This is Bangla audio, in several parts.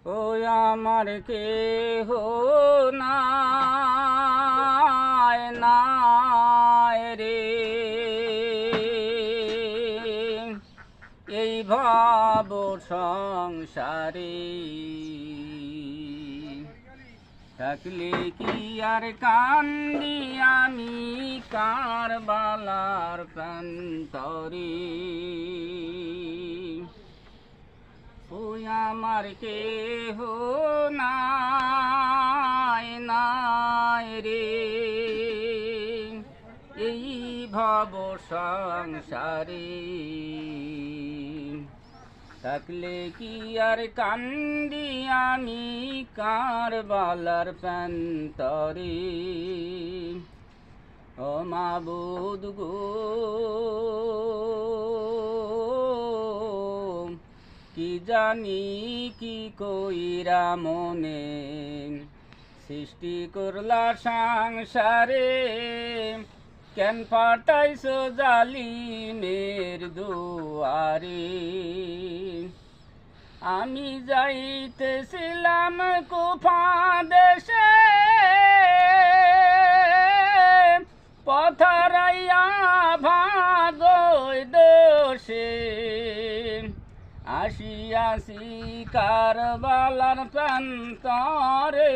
ও আমার কেহ নাই নাই রে, এই ভাব সংসারে থাকলে কি আর কান্দি আমি কারবালার প্রান্তরে। ও আমার কেহ নাই নাই রে, এই ভব সংসারে থাকলে কি আর কান্দি আমি কারবালার প্রান্তরে। ও মাবুদ গো, কি জানি কি কইরা মনে সৃষ্টি করলা সংসারে, কেন পাঠাইছো জালিমের দুয়ারে। আমি যাইতেছিলাম কুফা দেশে, পথরাইয়া ভাগই দোষে, আসিয়াছি কারবালার প্রান্তরে।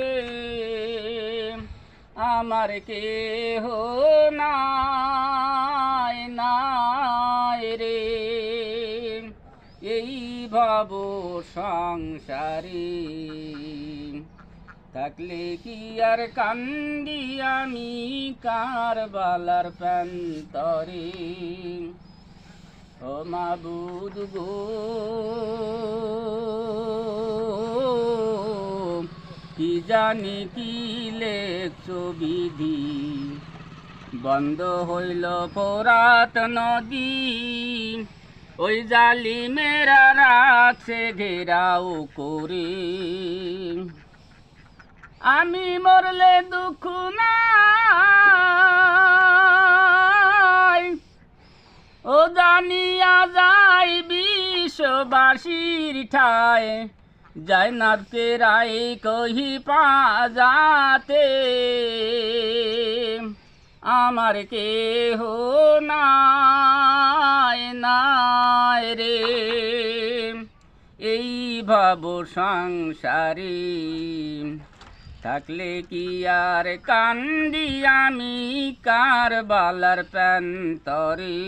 আমার কেহ নাই নাই রে, এই ভব সংসারে থাকলে কি আর কান্দি আমি কারবালার প্রান্তরে। ও মাবুদ গো, কি জানি কি লেখছো বিধি, বন্ধ হইল ফোরাত নদী, ওই জালিমেরা রাখছে ঘেরাও করে। আমি মরলে দুঃখ নাই, ও জানিয়া যাই বিশ্ববাসীর ঠায়, জয়নাবকে রায় কহি পাজাতে। আমার কেহ নাই নাই রে, এই ভাব সংসারে থাকলে কি আর কান্দি আমি কারবালার প্রান্তরে।